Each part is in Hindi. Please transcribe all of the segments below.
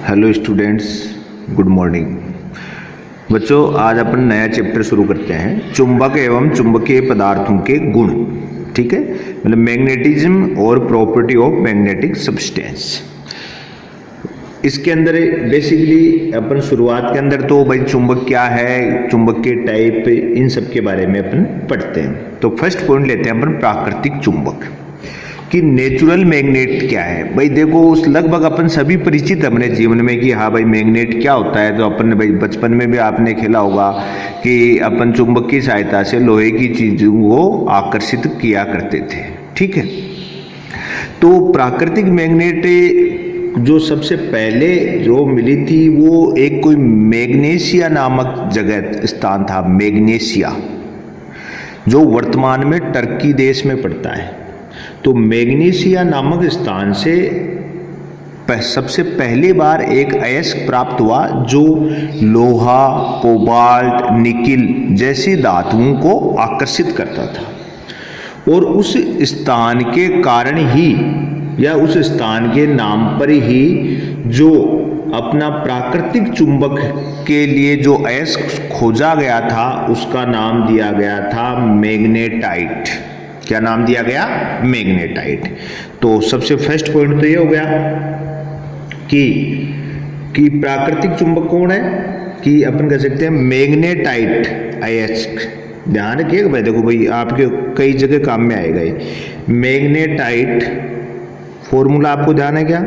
Hello students, good morning. बच्चों, आज अपन नया चैप्टर शुरू करते हैं, चुंबक एवं चुंबकीय पदार्थों के गुण। ठीक है, मतलब मैग्नेटिज्म और प्रॉपर्टी ऑफ मैग्नेटिक सब्सटेंस। इसके अंदर बेसिकली अपन शुरुआत के अंदर तो भाई चुंबक क्या है, चुंबक के टाइप, इन सब के बारे में अपन पढ़ते हैं। तो फर्स्ट पॉइंट लेते हैं अपन प्राकृतिक चुंबक कि नेचुरल मैग्नेट क्या है। भाई देखो, उस लगभग अपन सभी परिचित अपने जीवन में कि हाँ भाई मैग्नेट क्या होता है। तो अपन भाई बचपन में भी आपने खेला होगा कि अपन चुंबक की सहायता से लोहे की चीजों को आकर्षित किया करते थे। ठीक है, तो प्राकृतिक मैग्नेट जो सबसे पहले जो मिली थी वो एक कोई मैग्नेशिया नामक जगह स्थान था, मैग्नेशिया, जो वर्तमान में टर्की देश में पड़ता है। तो मैग्नेशिया नामक स्थान से सबसे पहली बार एक अयस्क प्राप्त हुआ जो लोहा, कोबाल्ट, निकिल जैसी धातुओं को आकर्षित करता था। और उस स्थान के कारण ही या उस स्थान के नाम पर ही जो अपना प्राकृतिक चुंबक के लिए जो अयस्क खोजा गया था उसका नाम दिया गया था मैग्नेटाइट। क्या नाम दिया गया? मैग्नेटाइट। तो सबसे फर्स्ट पॉइंट तो ये हो गया कि प्राकृतिक चुंबक कौन है, कि अपन कह सकते हैं मैग्नेटाइट अयस्क। ध्यान रखिएगा भाई, देखो भाई आपके कई जगह काम में आएगा ये मैग्नेटाइट। फॉर्मूला आपको ध्यान है क्या?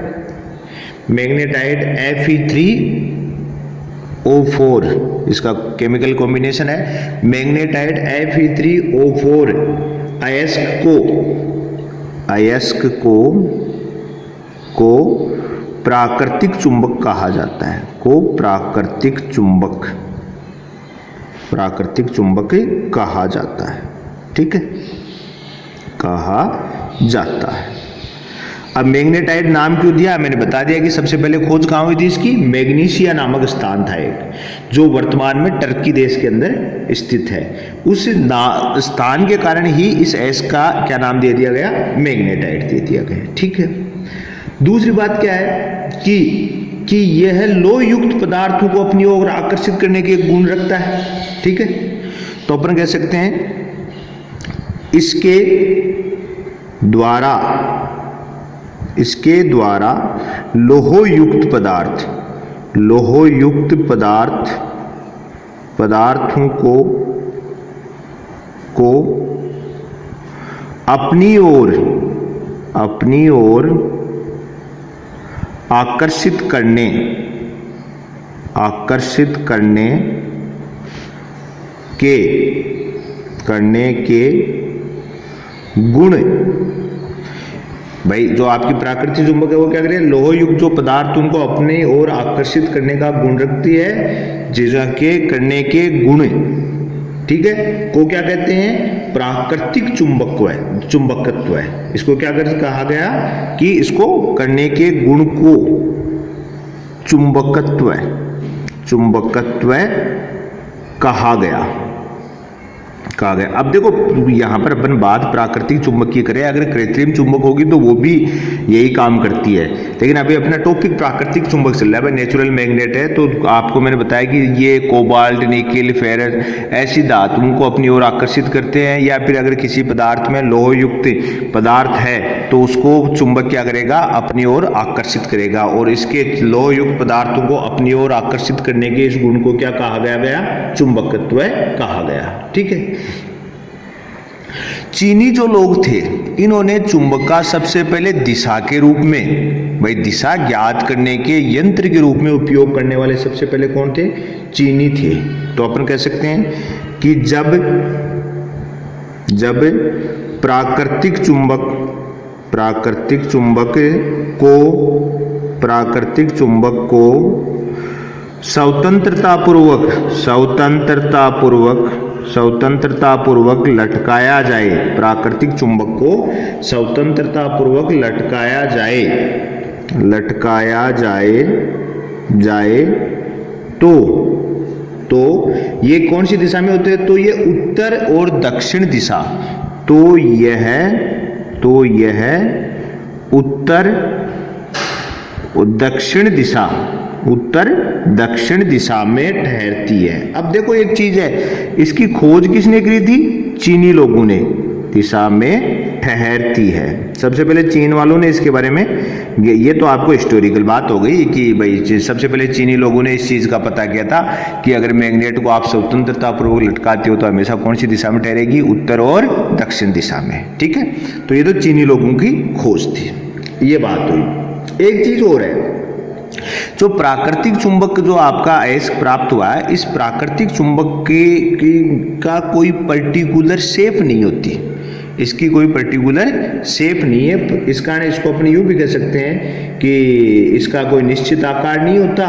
मैग्नेटाइट Fe3O4 इसका केमिकल कॉम्बिनेशन है। मैग्नेटाइट Fe3O4 अयस्क को प्राकृतिक चुंबक कहा जाता है। प्राकृतिक चुंबक कहा जाता है। ठीक है, कहा जाता है। अब मैग्नेटाइट नाम क्यों दिया? मैंने बता दिया कि सबसे पहले खोज कहाँ हुई थी इसकी, मैग्नेशिया नामक स्थान था एक, जो वर्तमान में टर्की देश के अंदर स्थित है। उस स्थान के कारण ही इस अयस्क का क्या नाम दे दिया गया? मैग्नेटाइट दे दिया गया। ठीक है, दूसरी बात क्या है कि यह लोह युक्त पदार्थों को अपनी ओर आकर्षित करने के गुण रखता है। ठीक है, तो अपन कह सकते हैं इसके द्वारा लोहयुक्त पदार्थों को अपनी ओर आकर्षित करने के गुण। भाई जो आपकी प्राकृतिक चुंबक है वो क्या करे? लोहयुक्त जो पदार्थ उनको अपने ओर आकर्षित करने का गुण रखती है, जिसके करने के गुण। ठीक है, को क्या कहते हैं? प्राकृतिक चुंबकत्व है। इसको क्या कहा गया कि इसको करने के गुण को चुंबकत्व कहा गया। अब देखो यहां पर अपन बात प्राकृतिक चुंबक की करें, अगर कृत्रिम चुंबक होगी तो वो भी यही काम करती है। लेकिन अभी अपना टॉपिक प्राकृतिक चुंबक चल रहा है भाई, नेचुरल मैग्नेट है। तो आपको मैंने बताया कि ये कोबाल्ट, निकिल, फेरस ऐसी धातुओं को अपनी ओर आकर्षित करते हैं। या फिर अगर किसी पदार्थ में लोहयुक्त पदार्थ है तो उसको चुंबक क्या करेगा? अपनी ओर आकर्षित करेगा। और इसके लोहयुक्त पदार्थों को अपनी ओर आकर्षित करने के इस गुण को क्या कहा गया? चुंबकत्व कहा गया। ठीक है, चीनी जो लोग थे इन्होंने चुंबक का सबसे पहले दिशा के रूप में, भाई दिशा ज्ञात करने के यंत्र के रूप में उपयोग करने वाले सबसे पहले कौन थे? चीनी थे। तो अपन कह सकते हैं कि जब प्राकृतिक चुंबक को स्वतंत्रतापूर्वक लटकाया जाए, प्राकृतिक चुंबक को स्वतंत्रतापूर्वक लटकाया जाए तो ये कौन सी दिशा में होते हैं? तो ये उत्तर और दक्षिण दिशा। तो यह उत्तर दक्षिण दिशा उत्तर दक्षिण दिशा में ठहरती है। अब देखो एक चीज है, इसकी खोज किसने की थी? चीनी लोगों ने। दिशा में ठहरती है, सबसे पहले चीन वालों ने इसके बारे में, ये तो आपको हिस्टोरिकल बात हो गई कि भाई सबसे पहले चीनी लोगों ने इस चीज का पता किया था कि अगर मैग्नेट को आप स्वतंत्रता पूर्वक लटकाते हो तो हमेशा कौन सी दिशा में ठहरेगी? उत्तर और दक्षिण दिशा में। ठीक है, तो ये तो चीनी लोगों की खोज थी, ये बात हुई। एक चीज और है, जो प्राकृतिक चुंबक जो आपका अयस्क प्राप्त हुआ है, इस प्राकृतिक चुंबक का कोई पर्टिकुलर शेप नहीं होती, इसकी कोई पर्टिकुलर शेप नहीं है। इस कारण इसको अपन यूं भी कह सकते हैं कि इसका कोई निश्चित आकार नहीं होता।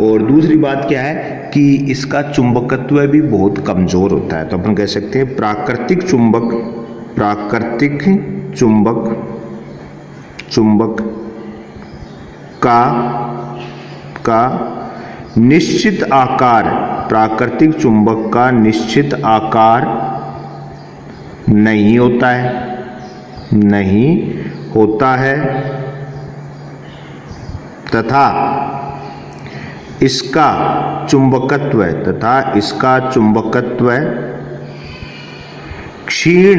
और दूसरी बात क्या है कि इसका चुंबकत्व भी बहुत कमजोर होता है। तो अपन कह सकते हैं प्राकृतिक चुंबक का निश्चित आकार, प्राकृतिक चुंबक का निश्चित आकार नहीं होता है तथा इसका चुंबकत्व क्षीण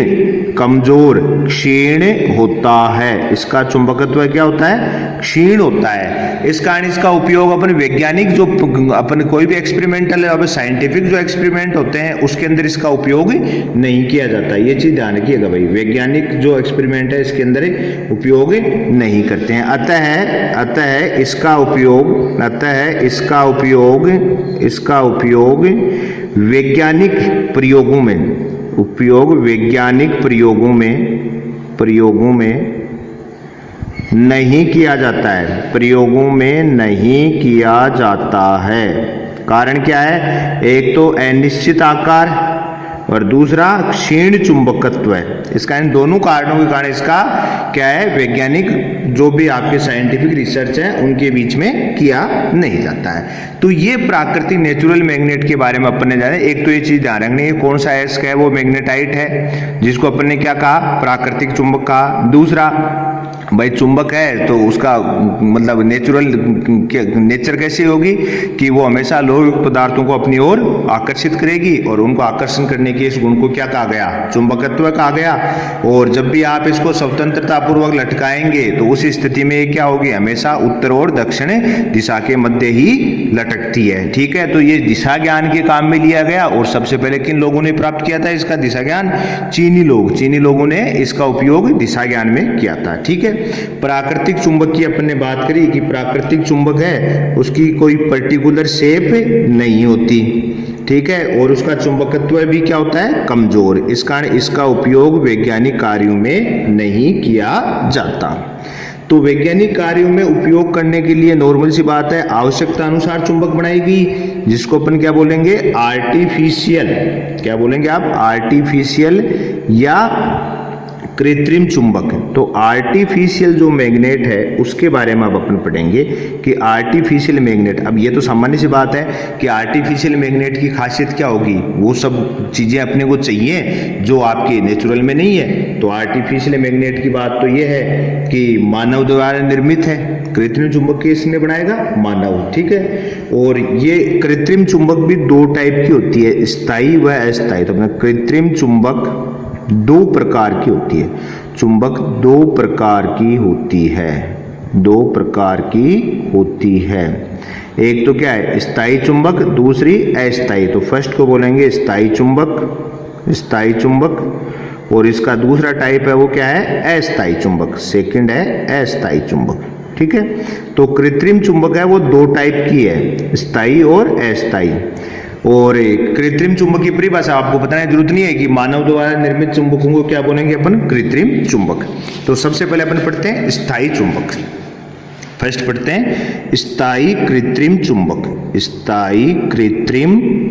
होता है। इसका चुंबकत्व क्या होता है? क्षीण होता है। इस कारण इसका उपयोग अपन वैज्ञानिक जो अपन कोई भी एक्सपेरिमेंटल और साइंटिफिक जो एक्सपेरिमेंट होते हैं उसके अंदर इसका उपयोग नहीं किया जाता। ये चीज ध्यान रखिएगा भाई, वैज्ञानिक जो एक्सपेरिमेंट है इसके अंदर उपयोग नहीं करते हैं। अतः इसका उपयोग वैज्ञानिक प्रयोगों में नहीं किया जाता है। कारण क्या है? एक तो अनिश्चित आकार और दूसरा क्षीण चुंबकत्व है। इसका इन दोनों कारणों के कारण इसका क्या है? वैज्ञानिक जो भी आपके साइंटिफिक रिसर्च है उनके बीच में किया नहीं जाता है। तो ये प्राकृतिक नेचुरल मैग्नेट के बारे में अपन ने जाना। एक तो ये चीज ध्यान रखनी है, कौन सा अयस्क है वो मैग्नेटाइट है, जिसको अपन ने क्या कहा? प्राकृतिक चुंबक कहा। दूसरा भाई चुंबक है तो उसका मतलब नेचर कैसी होगी कि वो हमेशा लोह पदार्थों को अपनी ओर आकर्षित करेगी और उनको आकर्षण करने के इस गुण को क्या कहा गया? चुंबकत्व कहा गया। और जब भी आप इसको स्वतंत्रता पूर्वक लटकाएंगे तो उस स्थिति में क्या होगी? हमेशा उत्तर और दक्षिण दिशा के मध्य ही लटकती है। ठीक है, तो ये दिशा ज्ञान के काम में लिया गया। और सबसे पहले किन लोगों ने प्राप्त किया था इसका दिशा ज्ञान? चीनी लोगों ने इसका उपयोग दिशा ज्ञान में किया था। ठीक है, प्राकृतिक चुंबक की अपन ने बात करी कि प्राकृतिक चुंबक है उसकी कोई पर्टिकुलर शेप नहीं होती। ठीक है, और उसका चुंबकत्व भी क्या होता है? कमजोर। इस कारण इसका उपयोग वैज्ञानिक कार्यों में नहीं किया जाता। तो वैज्ञानिक कार्यों में उपयोग करने के लिए नॉर्मल सी बात है, आवश्यकता अनुसार चुंबक बनाएगी, जिसको अपन क्या बोलेंगे? आर्टिफिशियल। क्या बोलेंगे आप? आर्टिफिशियल या कृत्रिम चुंबक। तो आर्टिफिशियल जो मैग्नेट है उसके बारे में अब अपन पढ़ेंगे कि आर्टिफिशियल मैग्नेट, अब ये तो सामान्य सी बात है कि आर्टिफिशियल मैग्नेट की खासियत क्या होगी? वो सब चीजें अपने को चाहिए जो आपके नेचुरल में नहीं है। तो आर्टिफिशियल मैग्नेट की बात तो ये है कि मानव द्वारा निर्मित है। कृत्रिम चुंबक किसने बनाएगा? मानव। ठीक है, और ये कृत्रिम चुंबक भी दो टाइप की होती है, स्थायी व अस्थायी। तो अपना कृत्रिम चुंबक दो प्रकार की होती है। चुंबक दो प्रकार की होती है। एक तो क्या है? स्थायी चुंबक, दूसरी अस्थायी। तो फर्स्ट को बोलेंगे स्थायी चुंबक, और इसका दूसरा टाइप है वो क्या है? अस्थायी चुंबक। सेकंड है अस्थायी चुंबक। ठीक है, तो कृत्रिम चुंबक है वो दो टाइप की है, स्थायी और अस्थायी। और कृत्रिम चुंबक की परिभाषा आपको बताने की जरूरत नहीं है कि मानव द्वारा निर्मित चुंबकों को क्या बोलेंगे अपन? कृत्रिम चुंबक। तो सबसे पहले अपन पढ़ते हैं स्थायी चुंबक। फर्स्ट पढ़ते हैं स्थायी कृत्रिम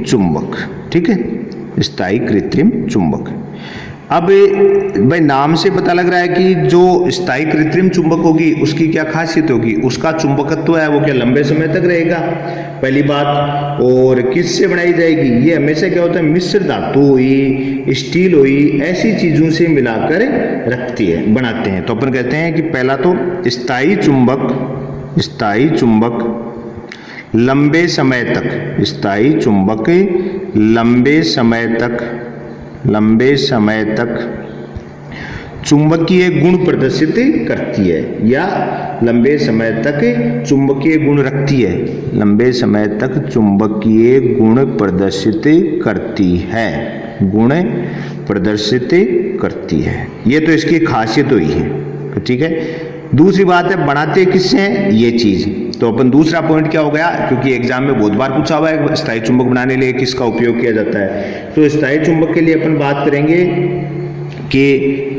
चुंबक। ठीक है, स्थायी कृत्रिम चुंबक। अब भाई नाम से पता लग रहा है कि जो स्थायी कृत्रिम चुंबक होगी उसकी क्या खासियत होगी? उसका चुंबकत्व है वो क्या लंबे समय तक रहेगा, पहली बात। और किससे बनाई जाएगी? ये हमेशा क्या होता है? मिश्र धातु हुई, स्टील हुई, ऐसी चीजों से मिलाकर बनाते हैं। तो अपन कहते हैं कि पहला तो स्थायी चुंबक लंबे समय तक, स्थायी चुंबक लंबे समय तक चुंबकीय गुण प्रदर्शित करती है या लंबे समय तक चुंबकीय गुण रखती है, लंबे समय तक चुंबकीय गुण प्रदर्शित करती है, गुण प्रदर्शित करती है। ये तो इसकी खासियत हुई है, ठीक है। दूसरी बात है बनाते किससे हैं ये चीज, तो अपन दूसरा पॉइंट क्या हो गया, क्योंकि एग्जाम में बहुत बार पूछा हुआ है स्थायी चुंबक बनाने के लिए किसका उपयोग किया जाता है, तो स्थायी चुंबक के लिए अपन बात करेंगे कि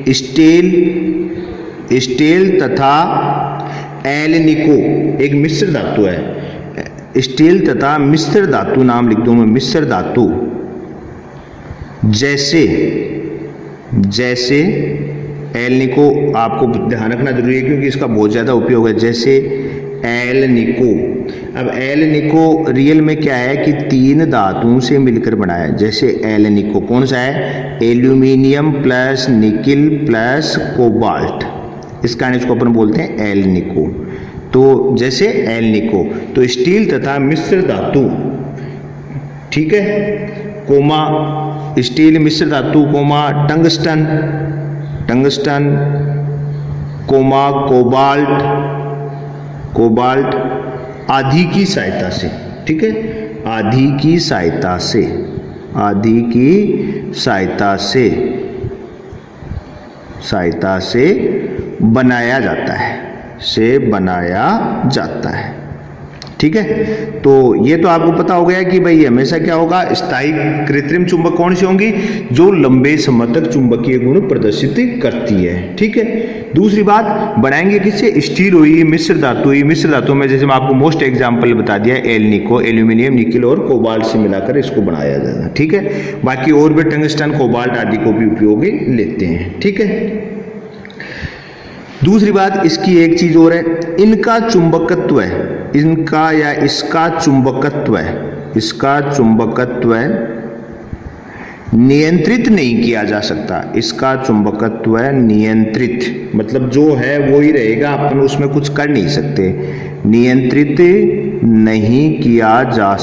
स्टील तथा एल्निको एक मिश्र धातु है, स्टील तथा मिश्र धातु नाम लिख दूं मैं, मिश्र धातु जैसे एल्निको आपको ध्यान रखना जरूरी है क्योंकि इसका बहुत ज्यादा उपयोग है, जैसे एल्निको। अब एल्निको रियल में क्या है कि 3 धातुओं से मिलकर बनाया है, जैसे एल्निको कौन सा है, aluminium plus nickel plus cobalt, इस कारण इसको अपन बोलते हैं एल्निको। तो जैसे एल्निको, तो स्टील तथा मिश्र धातु, ठीक है, कोमा स्टील मिश्र धातु, कोमा टंगस्टन कोमा कोबाल्ट आदि की सहायता से, ठीक है, आदि की सहायता से बनाया जाता है, ठीक है। तो ये तो आपको पता हो गया कि भाई हमेशा क्या होगा, स्थायी कृत्रिम चुंबक कौन सी होंगी, जो लंबे समय तक चुंबकीय गुण प्रदर्शित करती है, ठीक है। दूसरी बात बनाएंगे किससे, स्टील हुई, मिश्र धातु हुई, मिश्र धातु में जैसे मैं आपको मोस्ट एग्जांपल बता दिया एल्निको, एल्यूमिनियम निकिल और कोबाल्ट से मिलाकर इसको बनाया जाता है, ठीक है। बाकी और भी टंगस्टन कोबाल्ट आदि को भी उपयोग लेते हैं, ठीक है। दूसरी बात इसकी एक चीज और है, इनका चुंबकत्व है, इनका या इसका चुंबकत्व नियंत्रित नहीं किया जा सकता, इसका चुंबकत्व नियंत्रित मतलब जो है वो ही रहेगा, अपन उसमें कुछ कर नहीं सकते, नियंत्रित नहीं किया जा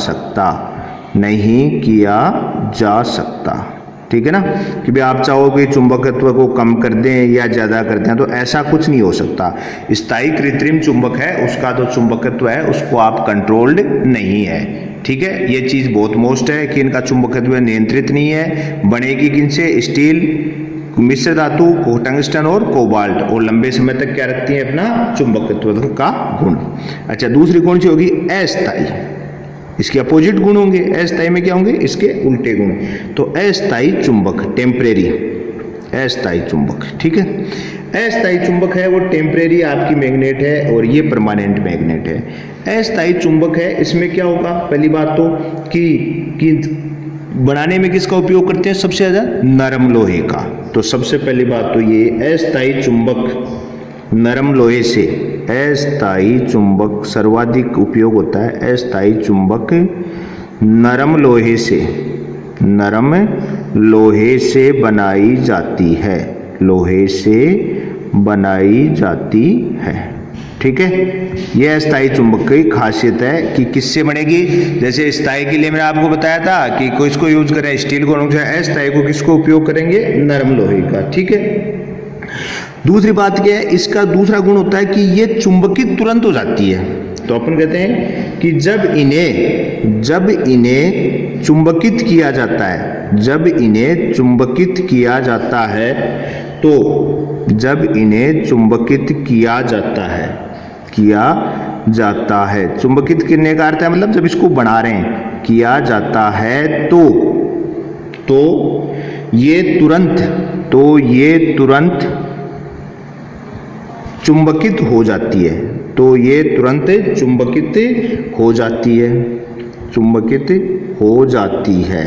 सकता, ठीक है ना, कि भाई आप चाहो कि चुंबकत्व को कम कर दें या ज्यादा कर दें, तो ऐसा कुछ नहीं हो सकता। स्थायी कृत्रिम चुंबक है, उसका जो चुंबकत्व है उसको आप कंट्रोल्ड नहीं है, ठीक है। ये चीज बहुत मोस्ट है कि इनका चुंबकत्व नियंत्रित नहीं है। बनेगी किनसे, स्टील, मिश्र धातु, टंगस्टन और कोबाल्ट, और लंबे समय तक क्या रखती है, अपना चुंबकत्व का गुण। अच्छा, दूसरी कौन सी होगी, अस्थायी, इसके अपोजिट गुण होंगे, अस्थायी में क्या होंगे, इसके उल्टे गुण। तो अस्थायी चुंबक, टेम्परेरी अस्थायी चुंबक, ठीक है। अस्थायी चुंबक है वो टेम्परेरी आपकी मैग्नेट है और ये परमानेंट मैग्नेट है। अस्थायी चुंबक है, इसमें क्या होगा, पहली बात तो कि बनाने में किसका उपयोग करते हैं, सबसे ज्यादा नरम लोहे का। तो सबसे पहली बात तो ये अस्थायी चुंबक नरम लोहे से, अस्थायी चुंबक सर्वाधिक उपयोग होता है, अस्थायी चुंबक नरम लोहे से बनाई जाती है, ठीक है। यह अस्थायी चुंबक की खासियत है कि किससे बनेगी, जैसे स्थायी के लिए मैंने आपको बताया था कि किसको यूज करें, स्टील को, अस्थायी को किसको उपयोग करेंगे, नरम लोहे का, ठीक है। दूसरी बात क्या है, इसका दूसरा गुण होता है कि ये चुंबकित तुरंत हो जाती है। तो अपन कहते हैं कि जब इन्हें चुंबकित किया जाता है, जब इन्हें चुंबकित किया जाता है, तो जब इन्हें चुंबकित किया जाता है, चुंबकित करने का अर्थ है मतलब जब इसको बना रहे हैं, किया जाता है, तो ये तुरंत चुंबकित हो जाती है, तो ये तुरंत चुंबकित हो जाती है,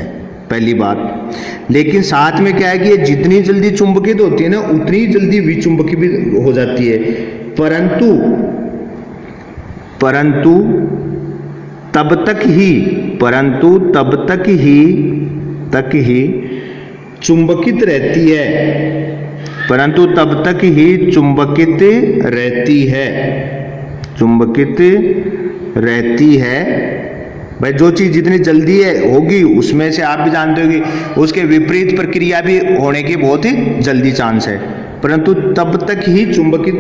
पहली बात। लेकिन साथ में क्या है कि ये जितनी जल्दी चुंबकित होती है ना, उतनी जल्दी विचुंबकित भी हो जाती है, परंतु तब तक ही चुंबकित रहती है, परंतु तब तक ही चुंबकित रहती है भाई जो चीज जितनी जल्दी है होगी उसमें से आप भी जानते हो कि उसके विपरीत प्रक्रिया भी होने की बहुत ही जल्दी चांस है, परंतु तब तक ही चुंबकित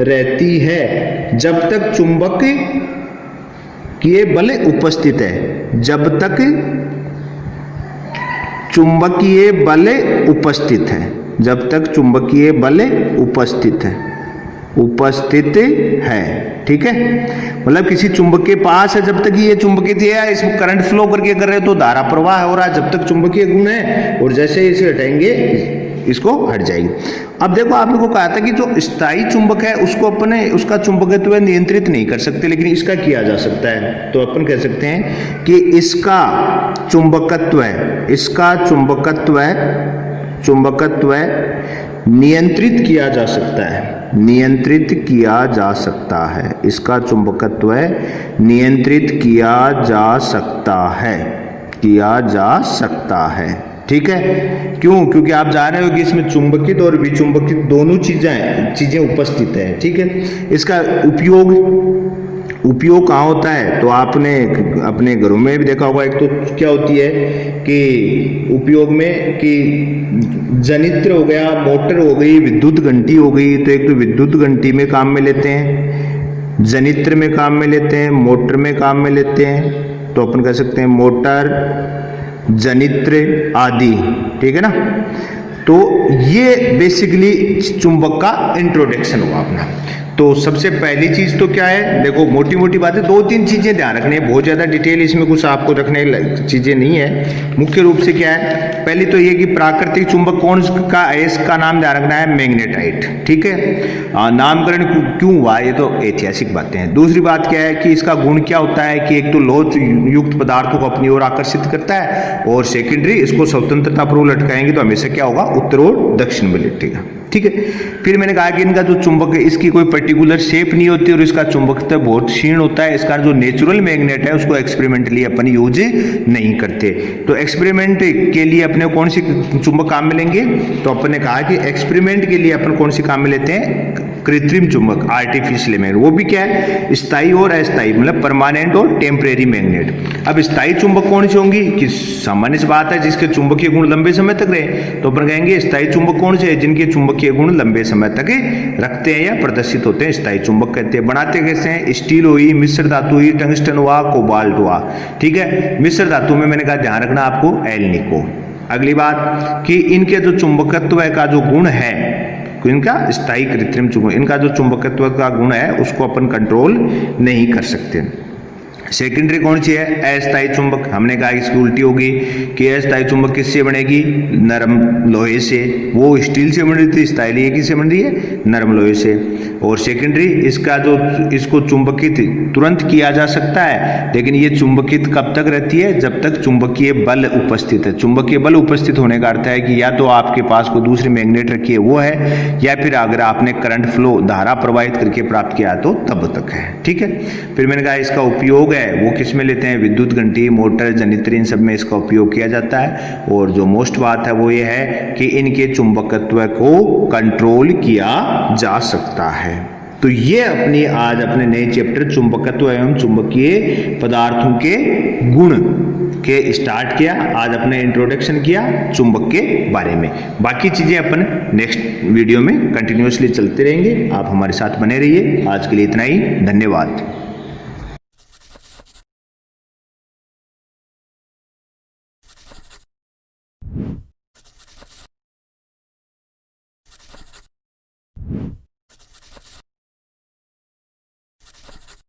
रहती है जब तक चुंबक की बल उपस्थित है, जब तक चुंबकीय बल उपस्थित है, जब तक चुंबकीय बल उपस्थित है, ठीक है। मतलब किसी चुंबक के पास है जब तक ये चुंबकित है, इसमें करंट फ्लो करके कर रहे हो तो धारा प्रवाह हो रहा है जब तक चुंबकीय गुण है, और जैसे इसे हटाएंगे इसको हट जाएगी। अब देखो आपने को कहा था कि जो स्थायी चुंबक है उसको अपने उसका चुंबकत्व नियंत्रित नहीं कर सकते, लेकिन इसका किया जा सकता है। तो अपन कह सकते हैं कि इसका चुंबकत्व नियंत्रित किया जा सकता है, नियंत्रित किया जा सकता है, इसका चुंबकत्व नियंत्रित किया जा सकता है, ठीक है। क्यों? क्योंकि आप जान रहे हो कि इसमें चुंबकित और विचुंबकित दोनों चीजें उपस्थित है, ठीक है। इसका उपयोग कहाँ होता है? तो आपने अपने घरों में भी देखा होगा। एक तो क्या होती है कि उपयोग में कि जनित्र हो गया, मोटर हो गई, विद्युत घंटी हो गई। तो एक तो विद्युत घंटी में काम में लेते हैं, जनित्र में काम में लेते हैं, मोटर में काम में लेते हैं। तो अपन कह सकते हैं मोटर, जनित्र आदि, ठीक है ना। तो ये बेसिकली चुंबक का इंट्रोडक्शन हुआ अपना। तो सबसे पहली चीज तो क्या है, देखो मोटी मोटी बातें, दो तीन चीजें ध्यान रखनी है, बहुत ज्यादा डिटेल इसमें कुछ आपको रखने चीजें नहीं है। मुख्य रूप से क्या है, पहली तो ये कि प्राकृतिक चुंबक कौन का है, इसका नाम ध्यान रखना है मैग्नेटाइट, ठीक है। नामकरण क्यों हुआ ये तो ऐतिहासिक बातें हैं। दूसरी बात क्या है कि इसका गुण क्या होता है कि एक तो लोच युक्त पदार्थों को अपनी ओर आकर्षित करता है, और सेकेंडरी इसको स्वतंत्रता पूर्व लटकाएंगे तो हमेशा क्या होगा, उत्तर और दक्षिण में लटेगा, ठीक है। फिर मैंने कहा कि इनका जो चुंबक है इसकी कोई पर्टिकुलर शेप नहीं होती और इसका चुंबकत्व बहुत क्षीण होता है। इसका जो नेचुरल मैग्नेट है उसको एक्सपेरिमेंटली अपन यूज नहीं करते। तो एक्सपेरिमेंट के लिए अपने कौन सी चुंबक काम में लेंगे, तो अपन ने कहा कि एक्सपेरिमेंट के लिए अपन कौन सी काम में लेते हैं, कृत्रिम चुंबक, आर्टिफिशियल मैग्नेट। वो भी क्या है, स्थायी और अस्थायी, मतलब परमानेंट और टेम्परेरी मैग्नेट। अब स्थायी चुंबक कौन सी होंगी कि सामान्य सी बात है जिसके चुंबकीय गुण लंबे समय तक रहे, तो अपन कहेंगे स्थायी चुंबक कौन से है, जिनके चुंबकीय गुण लंबे समय तक रखते हैं या प्रदर्शित होते हैं, स्थायी चुंबक कहते हैं। बनाते कैसे हैं, स्टील हुई, मिश्र धातु हुई, टंगस्टन हुआ, कोबाल्ट हुआ, ठीक है। मिश्र धातु में मैंने कहा ध्यान रखना आपको एल्निको। अगली बात कि इनके जो चुंबकत्व का जो गुण है, इनका स्थायी कृत्रिम चुंबक, इनका जो चुंबकत्व का गुण है उसको अपन कंट्रोल नहीं कर सकते। सेकेंडरी कौन सी है, अस्थायी चुंबक। हमने कहा इसकी उल्टी होगी कि अस्थायी चुंबक किससे बनेगी, नरम लोहे से। वो स्टील से बन रही थी, स्थायी ये किससे बन रही है, नरम लोहे से। और सेकेंडरी इसका जो इसको चुंबकित तुरंत किया जा सकता है, लेकिन ये चुंबकित कब तक रहती है, जब तक चुंबकीय बल उपस्थित है। चुंबकीय बल उपस्थित होने का अर्थ है कि या तो आपके पास कोई दूसरी मैग्नेट रखी है वो है, या फिर अगर आपने करंट फ्लो धारा प्रवाहित करके प्राप्त किया तो तब तक है, ठीक है। फिर मैंने कहा इसका उपयोग वो किस में लेते हैं, विद्युत घंटी, मोटर, जनित्र, इन सब में इसका उपयोग किया जाता है। और जो मोस्ट बात है वो ये है कि इनके चुंबकत्व को कंट्रोल किया जा सकता है। तो ये अपनी आज अपने नए चैप्टर चुंबकत्व एवं चुंबकीय पदार्थों के गुण के स्टार्ट किया। आज अपने इंट्रोडक्शन किया चुंबक के बारे में। बाकी चीजें अपन नेक्स्ट वीडियो में कंटिन्यूअसली चलते रहेंगे। आप हमारे साथ बने रहिए। आज के लिए इतना ही, धन्यवाद।